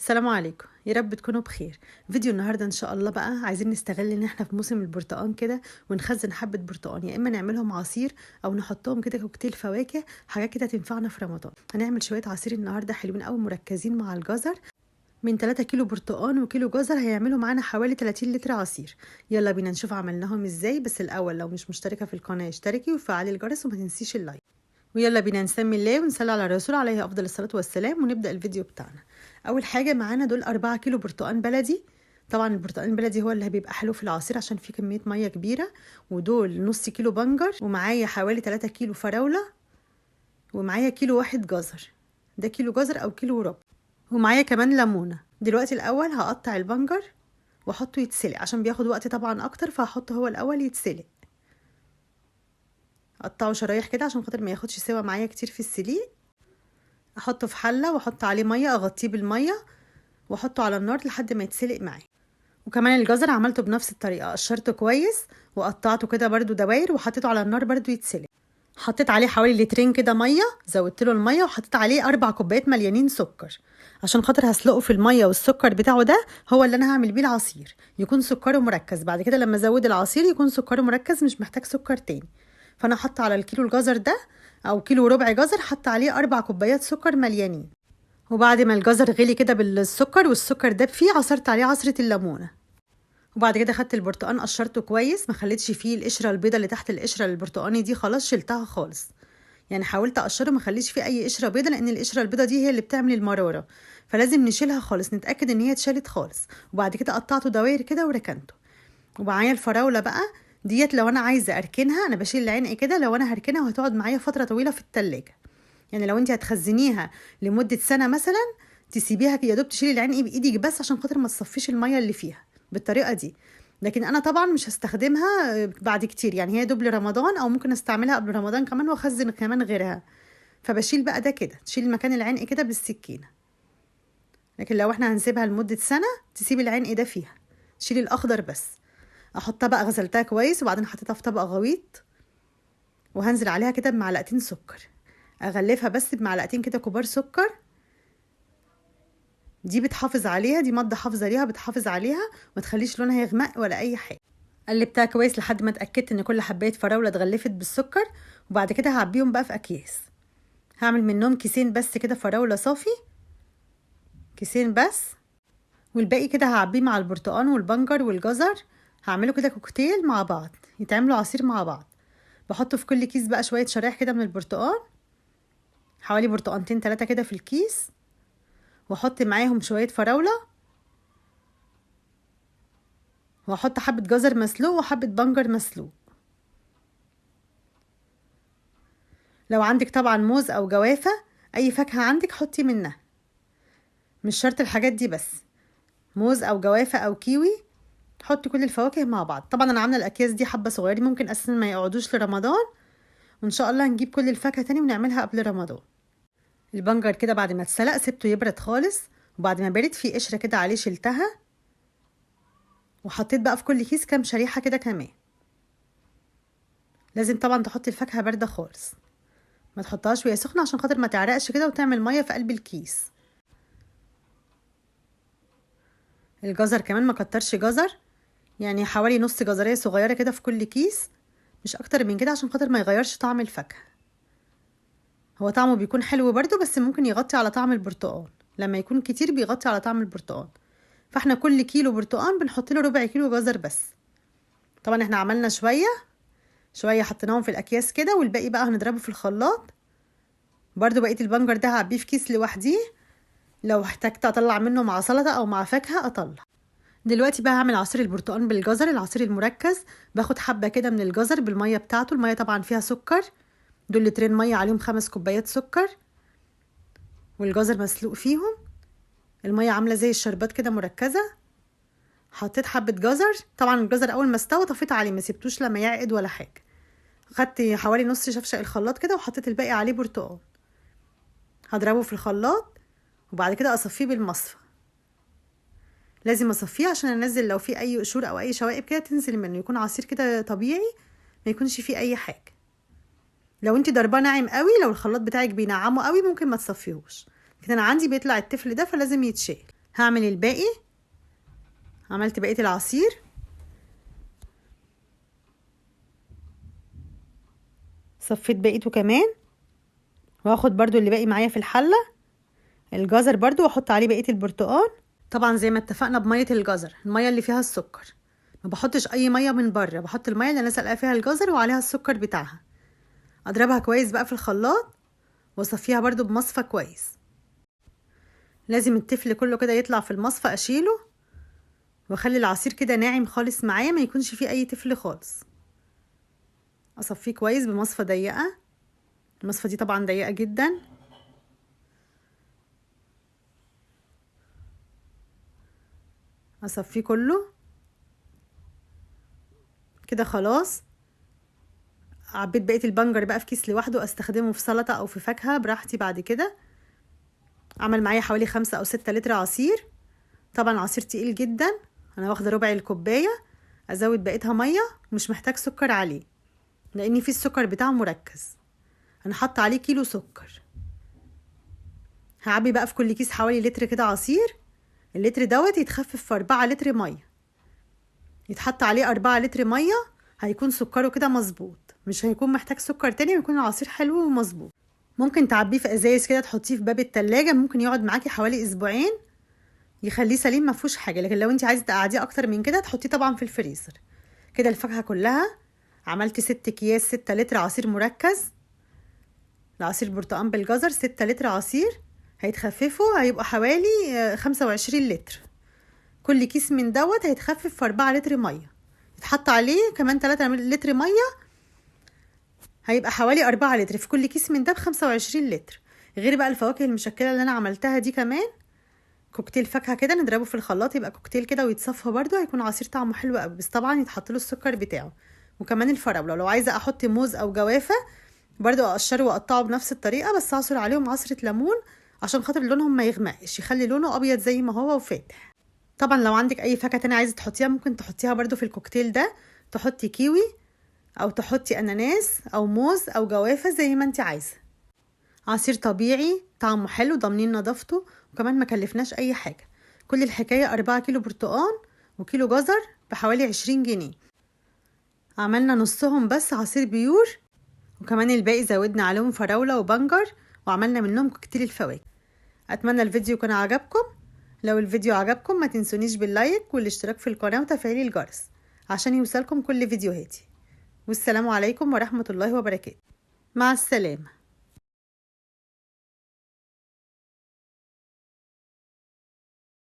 السلام عليكم، يا رب تكونوا بخير. فيديو النهارده ان شاء الله بقى عايزين نستغل ان احنا في موسم البرتقال كده ونخزن حبه برتقال، يا اما نعملهم عصير او نحطهم كده كوكتيل فواكه، حاجات كده تنفعنا في رمضان. هنعمل شويه عصير النهارده حلوين قوي مركزين مع الجزر. من 3 كيلو برتقال وكيلو جزر هيعملوا معانا حوالي 30 لتر عصير. يلا بينا نشوف عملناهم ازاي. بس الاول لو مش مشتركه في القناه اشتركي وفعلي الجرس وما تنسيش اللايك. ويلا بينا نسمي الله ونصلي على الرسول عليه افضل الصلاه والسلام ونبدا الفيديو بتاعنا. اول حاجه معانا دول 4 كيلو برتقال بلدي. طبعا البرتقال البلدي هو اللي بيبقى حلو في العصير عشان فيه كميه ميه كبيره. ودول نص كيلو بنجر، ومعايا حوالي 3 كيلو فراوله، ومعايا كيلو واحد جزر. ده كيلو جزر او كيلو وربع. ومعايا كمان ليمونه. دلوقتي الاول هقطع البنجر واحطه يتسلق عشان بياخد وقت طبعا اكتر، فهحطه هو الاول يتسلق. اقطعه شرايح كده عشان خاطر ما ياخدش سوا معايا كتير في السليق. احطه في حله واحط عليه ميه، اغطيه بالميه واحطه على النار لحد ما يتسلق معايا. وكمان الجزر عملته بنفس الطريقه، قشرته كويس وقطعته كده برده دواير وحطيته على النار برده يتسلق. حطيت عليه حوالي لترين كده ميه، زودت له الميه وحطيت عليه 4 كوبايات مليانين سكر عشان خاطر هسلقه في الميه، والسكر بتاعه ده هو اللي انا هعمل بيه العصير، يكون سكره مركز. بعد كده لما ازود العصير يكون سكره مركز، مش محتاج سكر تاني. فانا حاطه على الكيلو الجزر ده او كيلو وربع جزر حط عليه 4 كوبايات سكر مليانين. وبعد ما الجزر غلي كده بالسكر والسكر داب فيه، عصرت عليه عصرة الليمونة. وبعد كده خدت البرتقان قشرته كويس، ما خليتش فيه القشرة البيضة اللي تحت القشرة البرتقاني دي، خلاص شلتها خالص. يعني حاولت اقشره ما خليش فيه اي قشرة بيضة، لان القشرة البيضة دي هي اللي بتعمل المرارة، فلازم نشيلها خالص، نتأكد ان هي اتشالت خالص. وبعد كده قطعته دواير كده وركنته. ومعايا الفراولة بقى ديت، لو انا عايزة اركنها انا بشيل العنق كده، لو انا هركنها وهتقعد معايا فترة طويلة في التلاجة. يعني لو انت هتخزنيها لمدة سنة مثلا، تسيبيها يا دوب تشيلي العنق بايدك بس عشان خاطر ما تصفيش المية اللي فيها بالطريقة دي. لكن انا طبعا مش هستخدمها بعد كتير، يعني هي دوب لرمضان او ممكن استعملها قبل رمضان كمان واخزن كمان غيرها. فبشيل بقى ده كده، تشيل مكان العنق كده بالسكينة. لكن لو احنا هنسيبها لمدة سنة تسيبي العنق ده فيها، تشيلي الاخضر بس. احطها بقى، غسلتها كويس وبعدين حطيتها في طبق غويط، وهنزل عليها كده بمعلقتين سكر. اغلفها بس بمعلقتين كده كبار سكر. دي بتحافظ عليها، دي مادة حافظة ليها، بتحافظ عليها وما تخليش لونها يغمق ولا اي حاجة. قلبتها كويس لحد ما اتأكدت ان كل حباية فراولة اتغلفت بالسكر. وبعد كده هعبيهم بقى في اكياس. هعمل منهم كيسين بس كده فراولة صافي، كيسين بس. والباقي كده هعبيه مع البرتقال والبنجر والجزر. هعمله كده كوكتيل مع بعض، يتعملوا عصير مع بعض. بحط في كل كيس بقى شوية شرايح كده من البرتقال، حوالي برتقانتين 3 كده في الكيس. واحط معاهم شوية فراولة، واحط حبة جزر مسلوق وحبة بنجر مسلوق. لو عندك طبعا موز او جوافة، اي فاكهة عندك حطي منها، مش شرط الحاجات دي بس. موز او جوافة او كيوي، حطي كل الفواكه مع بعض. طبعا انا عاملة الاكياس دي حبة صغيرين، ممكن اساسا ما يقعدوش لرمضان، وان شاء الله هنجيب كل الفاكهة تاني ونعملها قبل رمضان. البنجر كده بعد ما اتسلق سبته يبرد خالص، وبعد ما برد في قشرة كده عليه شلتها. وحطيت بقى في كل كيس كام شريحة كده كمان. لازم طبعا تحطي الفاكهة باردة خالص، ما تحطهاش وهي سخنة عشان خاطر ما تعرقش كده وتعمل مية في قلب الكيس. الجزر كمان ما كترش جزر، يعني حوالي نص جزرية صغيرة كده في كل كيس، مش اكتر من كده عشان خاطر ما يغيرش طعم الفاكهة. هو طعمه بيكون حلو برضو، بس ممكن يغطي على طعم البرتقال، لما يكون كتير بيغطي على طعم البرتقال. فاحنا كل كيلو برتقال بنحط له ربع كيلو جزر بس. طبعا احنا عملنا شوية شوية حطيناهم في الاكياس كده، والباقي بقى هنضربه في الخلاط. برضو بقية البنجر ده هعبيه في كيس لوحديه، لو احتجت اطلع منه مع سلطة او مع فاكهة اطلع. دلوقتي بقى هعمل عصير البرتقال بالجزر، العصير المركز. باخد حبة كده من الجزر بالمية بتاعته، المية طبعا فيها سكر، دول لترين مية عليهم 5 كوبايات سكر، والجزر مسلوق فيهم. المية عاملة زي الشربات كده مركزة. حطيت حبة جزر، طبعا الجزر اول ما استوى طفيت عليه، ما سيبتوش لما يعقد ولا حاجة. خدت حوالي نص شفشق الخلاط كده وحطيت الباقي عليه برتقال. هضربه في الخلاط وبعد كده اصفيه بالمصفى. لازم اصفيه عشان انزل لو في اي قشور او اي شوائب كده تنزل منه، يكون عصير كده طبيعي، ما يكونش فيه اي حاجه. لو انت ضرباه ناعم قوي، لو الخلاط بتاعك بينعمه قوي ممكن ما تصفيهوش، لكن انا عندي بيطلع التفل ده فلازم يتشال. هعمل الباقي. عملت بقية العصير. صفيت بقيته كمان، وهاخد برضو اللي باقي معايا في الحلة الجزر برضو، واحط عليه بقية البرتقال. طبعا زي ما اتفقنا بمية الجزر، المية اللي فيها السكر، ما بحطش اي مية من بره، بحط المية اللي انا سلقه فيها الجزر وعليها السكر بتاعها. اضربها كويس بقى في الخلاط واصفيها برضو بمصفى كويس. لازم التفل كله كده يطلع في المصفى، اشيله واخلي العصير كده ناعم خالص معايا، ما يكونش فيه اي تفل خالص. اصفيه كويس بمصفى ضيقه، المصفى دي طبعا ضيقه جدا. اصفيه كله كده خلاص. عبيت بقيه البنجر بقى في كيس لوحده، استخدمه في سلطه او في فاكهه براحتي بعد كده. عمل معايا حوالي 5 أو 6 لتر عصير. طبعا عصير تقيل جدا، انا واخده ربع الكوبايه. ازود بقيتها ميه، مش محتاج سكر عليه لان فيه السكر بتاعه مركز. انا حاطه عليه كيلو سكر. هعبي بقى في كل كيس حوالي لتر كده عصير. اللتر دوت يتخفف في 4 لتر ميه، يتحط عليه 4 لتر ميه، هيكون سكره كده مظبوط، مش هيكون محتاج سكر تاني، ويكون العصير حلو ومظبوط. ممكن تعبيه في ازايز كده تحطيه في باب التلاجة، ممكن يقعد معاكي حوالي اسبوعين، يخليه سليم ما فيهوش حاجه. لكن لو انت عايزه تقعديه اكتر من كده تحطيه طبعا في الفريزر. كده الفاكهه كلها عملت 6 اكياس 6 لتر عصير مركز. العصير برتقال بالجزر 6 لتر عصير، هيتخففوا هيبقوا حوالي 25 لتر. كل كيس من دوت هيتخفف في 4 لتر ميه، يتحط عليه كمان 3 لتر ميه، هيبقى حوالي 4 لتر في كل كيس من ده ب25 لتر. غير بقى الفواكه المشكله اللي انا عملتها دي كمان كوكتيل فاكهه كده، نضربه في الخلاط يبقى كوكتيل كده ويتصفى برده، هيكون عصير طعمه حلو قوي، بس طبعا يتحط له السكر بتاعه. وكمان الفراوله، لو عايزه احط موز او جوافه برضو اقشره واقطعه بنفس الطريقه، بس اعصر عليهم عصره ليمون عشان خاطر لونهم ما يغمقش، يخلي لونه ابيض زي ما هو وفاتح. طبعا لو عندك اي فاكهه تانية عايزه تحطيها ممكن تحطيها برضو في الكوكتيل ده، تحطي كيوي او تحطي اناناس او موز او جوافه زي ما انت عايزه. عصير طبيعي طعمه حلو، ضامنين نظافته، وكمان ما كلفناش اي حاجه. كل الحكايه 4 كيلو برتقال وكيلو جزر بحوالي 20 جنيه. عملنا نصهم بس عصير بيور، وكمان الباقي زودنا عليهم فراولة وبنجر، وعملنا منهم كوكتيل الفواكه. اتمنى الفيديو يكون عجبكم. لو الفيديو عجبكم ما تنسونيش باللايك والاشتراك في القناة وتفعيل الجرس عشان يوصلكم كل فيديوهاتي. والسلام عليكم ورحمة الله وبركاته. مع السلامة.